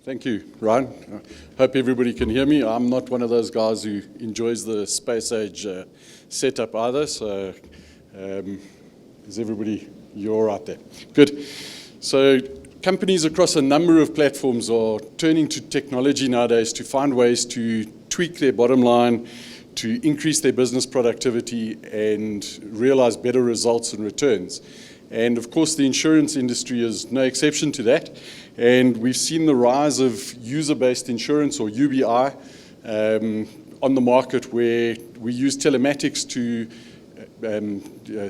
Thank you, Ryan. I hope everybody can hear me. I'm not one of those guys who enjoys the space age setup either, so is everybody, you're all right there? Good. So companies across a number of platforms are turning to technology nowadays to find ways to tweak their bottom line, to increase their business productivity and realize better results and returns. And of course, the insurance industry is no exception to that. And we've seen the rise of user-based insurance, or UBI, on the market, where we use telematics to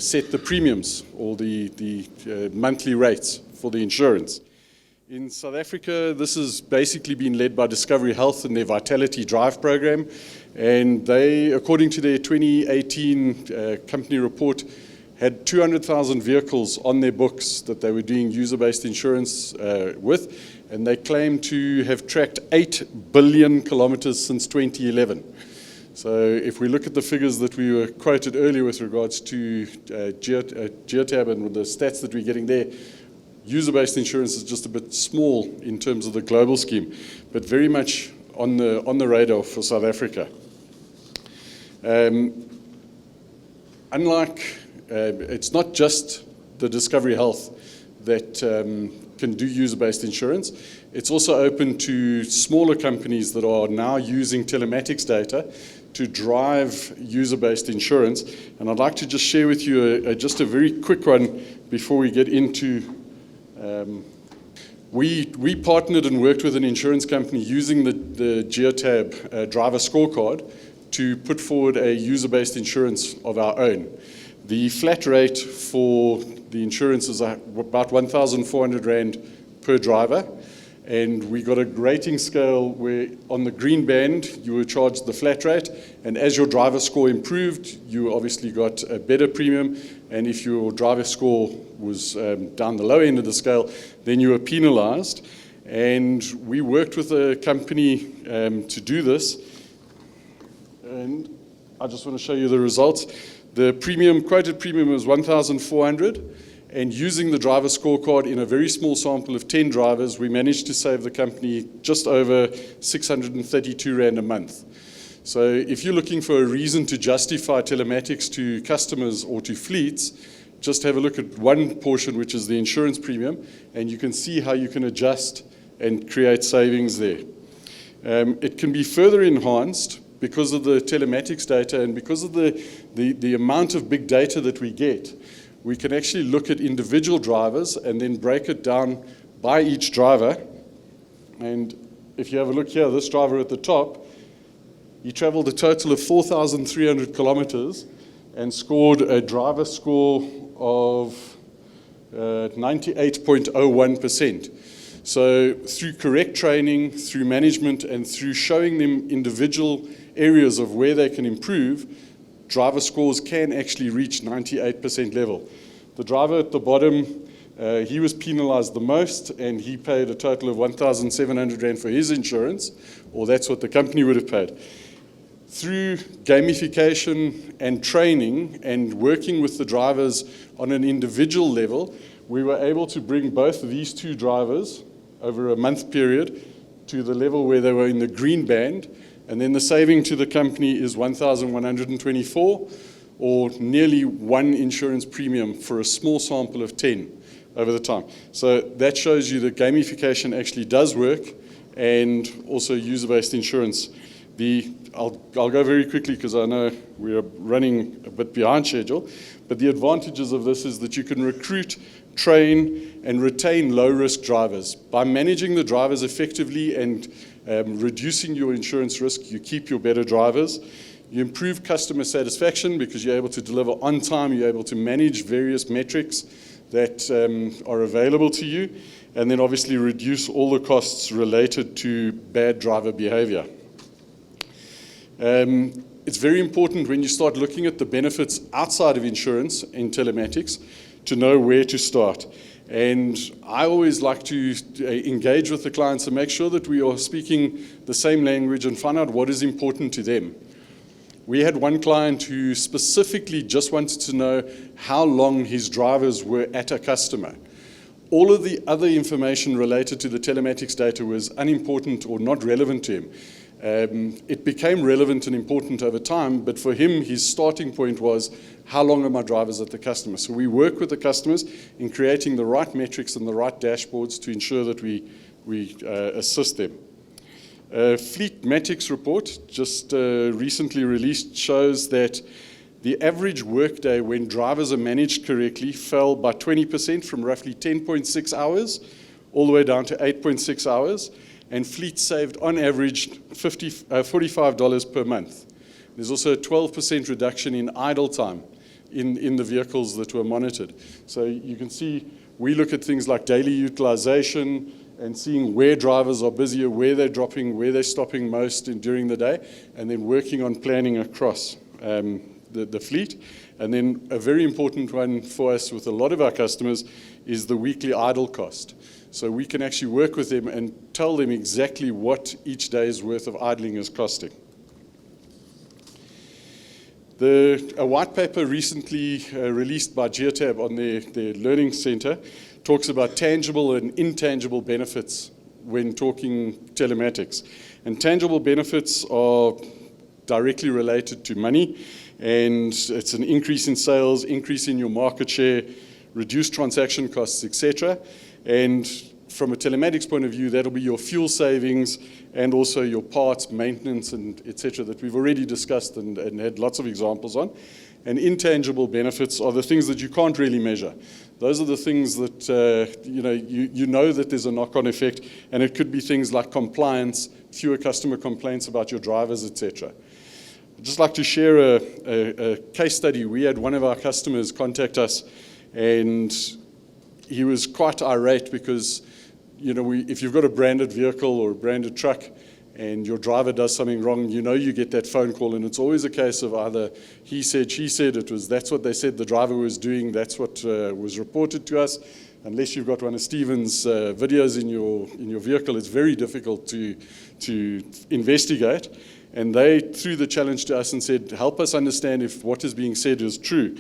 set the premiums or the monthly rates for the insurance. In South Africa, this has basically been led by Discovery Health and their Vitality Drive program. And they, according to their 2018 company report, had 200,000 vehicles on their books that they were doing user-based insurance with, and they claim to have tracked 8 billion kilometers since 2011. So if we look at the figures that we were quoted earlier with regards to Geotab and the stats that we're getting there, user-based insurance is just a bit small in terms of the global scheme, but very much on the radar for South Africa. It's not just the Discovery Health that can do user-based insurance. It's also open to smaller companies that are now using telematics data to drive user-based insurance. And I'd like to just share with you just a very quick one before we get into. We partnered and worked with an insurance company using the Geotab driver scorecard to put forward a user-based insurance of our own. The flat rate for the insurance is about 1,400 Rand per driver, and we got a rating scale where on the green band you were charged the flat rate, and as your driver score improved, you obviously got a better premium, and if your driver score was down the low end of the scale, then you were penalized. And we worked with a company to do this, and I just want to show you the results. The quoted premium was 1,400, and using the driver scorecard in a very small sample of 10 drivers, we managed to save the company just over 632 Rand a month. So if you're looking for a reason to justify telematics to customers or to fleets, just have a look at one portion, which is the insurance premium, and you can see how you can adjust and create savings there. It can be further enhanced because of the telematics data and because of the amount of big data that we get. We can actually look at individual drivers and then break it down by each driver. And if you have a look here, this driver at the top, he traveled a total of 4,300 kilometers and scored a driver score of 98.01%. So through correct training, through management, and through showing them individual areas of where they can improve, driver scores can actually reach 98% level. The driver at the bottom, he was penalized the most, and he paid a total of 1,700 Rand for his insurance, or that's what the company would have paid. Through gamification and training and working with the drivers on an individual level, we were able to bring both of these two drivers over a month period to the level where they were in the green band, and then the saving to the company is 1,124, or nearly one insurance premium for a small sample of 10 over the time. So that shows you that gamification actually does work, and also user-based insurance. I'll go very quickly because I know we are running a bit behind schedule, but the advantages of this is that you can recruit, train, and retain low-risk drivers. By managing the drivers effectively and reducing your insurance risk, you keep your better drivers. You improve customer satisfaction because you're able to deliver on time, you're able to manage various metrics that are available to you, and then obviously reduce all the costs related to bad driver behavior. It's very important when you start looking at the benefits outside of insurance in telematics to know where to start. And I always like to engage with the clients and make sure that we are speaking the same language and find out what is important to them. We had one client who specifically just wanted to know how long his drivers were at a customer. all of the other information related to the telematics data was unimportant or not relevant to him. It became relevant and important over time, but for him, his starting point was, how long are my drivers at the customer? So we work with the customers in creating the right metrics and the right dashboards to ensure that we assist them. Fleetmatics report, just recently released, shows that the average workday when drivers are managed correctly fell by 20% from roughly 10.6 hours all the way down to 8.6 hours, and fleet saved on average $45 per month. There's also a 12% reduction in idle time in the vehicles that were monitored. So you can see we look at things like daily utilization and seeing where drivers are busier, where they're dropping, where they're stopping most during the day, and then working on planning across the fleet. And then a very important one for us with a lot of our customers is the weekly idle cost. So we can actually work with them and tell them exactly what each day's worth of idling is costing. A white paper recently released by Geotab on their learning center talks about tangible and intangible benefits when talking telematics. And tangible benefits are directly related to money, and it's an increase in sales, increase in your market share, reduced transaction costs, etc. And from a telematics point of view, that'll be your fuel savings and also your parts, maintenance, and etc. that we've already discussed and had lots of examples on. And intangible benefits are the things that you can't really measure. Those are the things that you know that there's a knock-on effect, and it could be things like compliance, fewer customer complaints about your drivers, etc. I'd just like to share a case study. We had one of our customers contact us, and he was quite irate because if you've got a branded vehicle or a branded truck and your driver does something wrong, you get that phone call, and it's always a case of either he said, she said, that's what they said the driver was doing, that's what was reported to us. Unless you've got one of Stephen's videos in your vehicle, it's very difficult to investigate. And they threw the challenge to us and said, help us understand if what is being said is true.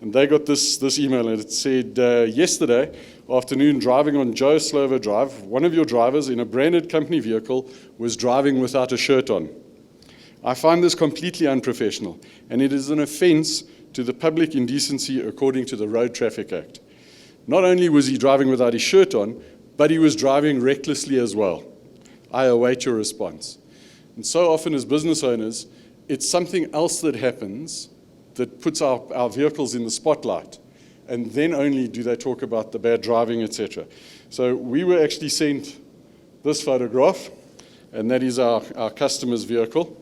And they got this email, and it said, yesterday afternoon, driving on Joe Slover Drive, one of your drivers in a branded company vehicle was driving without a shirt on. I find this completely unprofessional, and it is an offense to the public indecency according to the Road Traffic Act. Not only was he driving without his shirt on, but he was driving recklessly as well. I await your response. And so often as business owners, it's something else that happens that puts our vehicles in the spotlight, and then only do they talk about the bad driving, etc. So we were actually sent this photograph, and that is our customer's vehicle,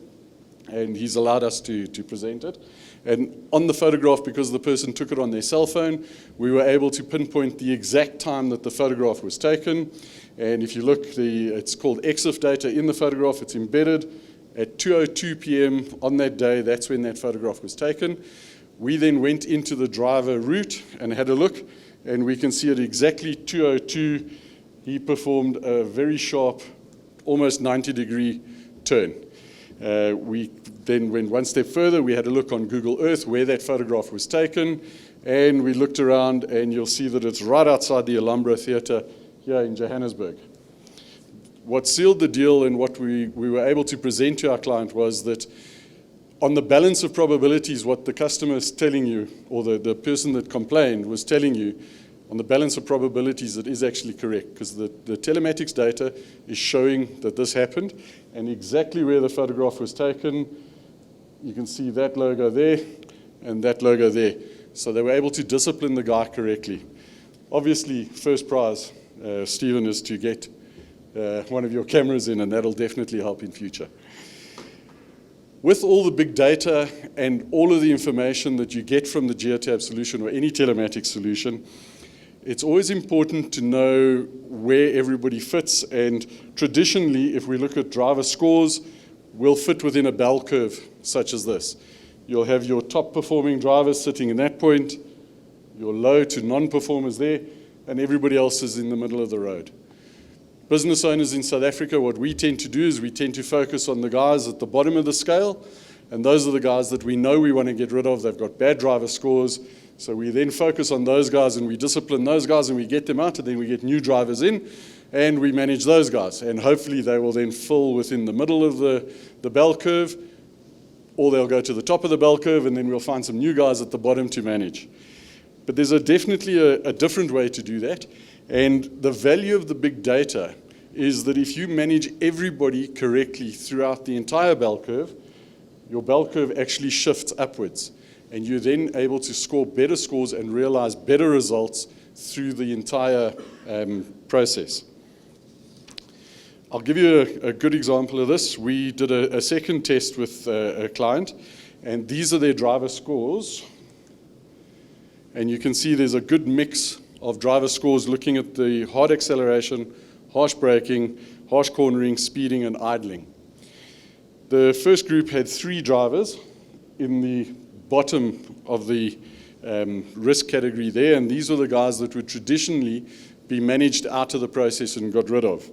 and he's allowed us to present it. And on the photograph, because the person took it on their cell phone, we were able to pinpoint the exact time that the photograph was taken. And if you look, it's called EXIF data in the photograph. It's embedded at 2:02 p.m. on that day. That's when that photograph was taken. We then went into the driver route and had a look, and we can see at exactly 2:02, he performed a very sharp, almost 90-degree turn. We then went one step further. We had a look on Google Earth where that photograph was taken, and we looked around, and you'll see that it's right outside the Alhambra Theatre here in Johannesburg. What sealed the deal and what we were able to present to our client was that on the balance of probabilities, what the customer is telling you, or the person that complained was telling you, on the balance of probabilities, it is actually correct, because the telematics data is showing that this happened, and exactly where the photograph was taken, you can see that logo there and that logo there. So they were able to discipline the guy correctly. Obviously, first prize, Stephen, is to get one of your cameras in, and that'll definitely help in future. With all the big data and all of the information that you get from the Geotab solution or any telematics solution, it's always important to know where everybody fits. And traditionally, if we look at driver scores, we'll fit within a bell curve such as this. You'll have your top performing drivers sitting in that point, your low to non-performers there, and everybody else is in the middle of the road. Business owners in South Africa, what we tend to do is we tend to focus on the guys at the bottom of the scale, and those are the guys that we know we want to get rid of. They've got bad driver scores, So we then focus on those guys and we discipline those guys and we get them out, and then we get new drivers in and we manage those guys. And hopefully they will then fill within the middle of the bell curve, or they'll go to the top of the bell curve, and then we'll find some new guys at the bottom to manage. But there's definitely a different way to do that. And the value of the big data is that if you manage everybody correctly throughout the entire bell curve, your bell curve actually shifts upwards. And you're then able to score better scores and realize better results through the entire process. I'll give you a good example of this. We did a second test with a client, and these are their driver scores. And you can see there's a good mix of driver scores looking at the hard acceleration, harsh braking, harsh cornering, speeding, and idling. The first group had 3 drivers in the bottom of the risk category there, and these were the guys that would traditionally be managed out of the process and got rid of.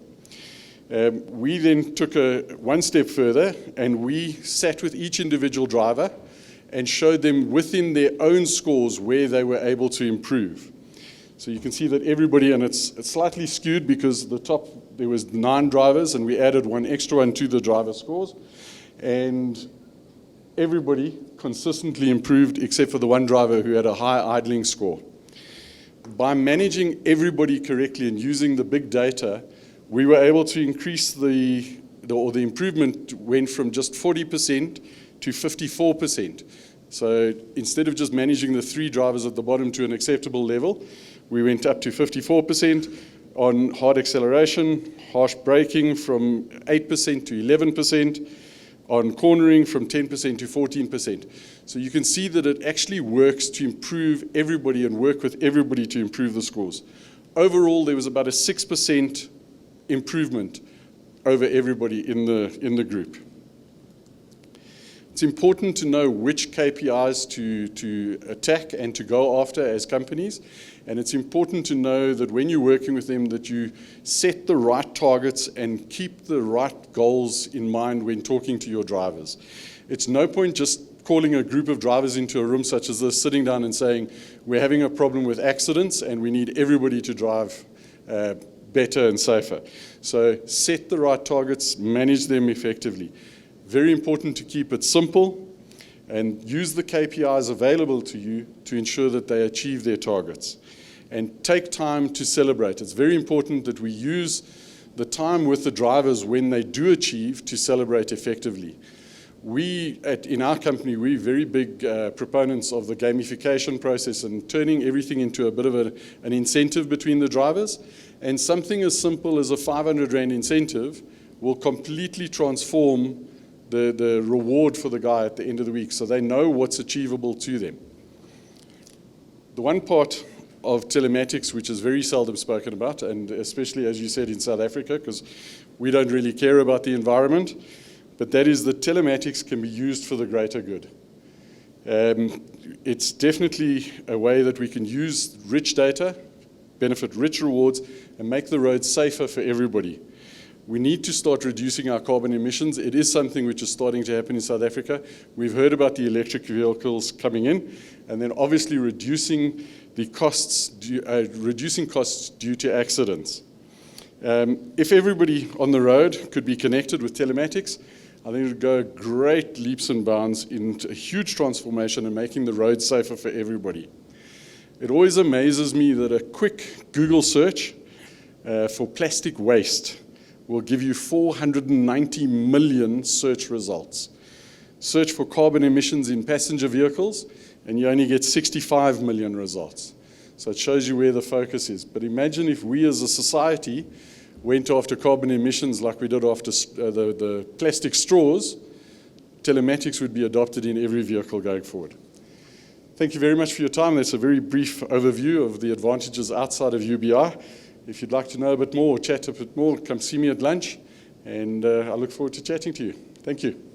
We then took one step further, and we sat with each individual driver and showed them within their own scores where they were able to improve. So you can see that everybody, and it's slightly skewed because the top, there was 9 drivers, and we added one extra one to the driver scores, and everybody consistently improved except for the one driver who had a high idling score. By managing everybody correctly and using the big data, we were able to increase the improvement went from just 40% to 54%. So instead of just managing the 3 drivers at the bottom to an acceptable level, we went up to 54% on hard acceleration, harsh braking from 8% to 11%, on cornering from 10% to 14%. So you can see that it actually works to improve everybody and work with everybody to improve the scores. Overall, there was about a 6% improvement over everybody in the group. It's important to know which KPIs to attack and to go after as companies, and it's important to know that when you're working with them that you set the right targets and keep the right goals in mind when talking to your drivers. It's no point just calling a group of drivers into a room such as this, sitting down and saying, we're having a problem with accidents and we need everybody to drive better and safer. So set the right targets, manage them effectively. Very important to keep it simple and use the KPIs available to you to ensure that they achieve their targets. And take time to celebrate. It's very important that we use the time with the drivers when they do achieve to celebrate effectively. In our company, we're very big proponents of the gamification process and turning everything into a bit of an incentive between the drivers. And something as simple as a 500 Rand incentive will completely transform the reward for the guy at the end of the week, so they know what's achievable to them. The one part of telematics which is very seldom spoken about, and especially as you said in South Africa, because we don't really care about the environment, but that is that telematics can be used for the greater good. It's definitely a way that we can use rich data, benefit rich rewards, and make the roads safer for everybody. We need to start reducing our carbon emissions. It is something which is starting to happen in South Africa. We've heard about the electric vehicles coming in, and then obviously reducing costs due to accidents. If everybody on the road could be connected with telematics, I think it would go great leaps and bounds into a huge transformation and making the roads safer for everybody. It always amazes me that a quick Google search for plastic waste will give you 490 million search results. Search for carbon emissions in passenger vehicles, and you only get 65 million results. So it shows you where the focus is. But imagine if we as a society went after carbon emissions like we did after the plastic straws, telematics would be adopted in every vehicle going forward. Thank you very much for your time. That's a very brief overview of the advantages outside of UBI. If you'd like to know a bit more or chat a bit more, come see me at lunch, and I look forward to chatting to you. Thank you.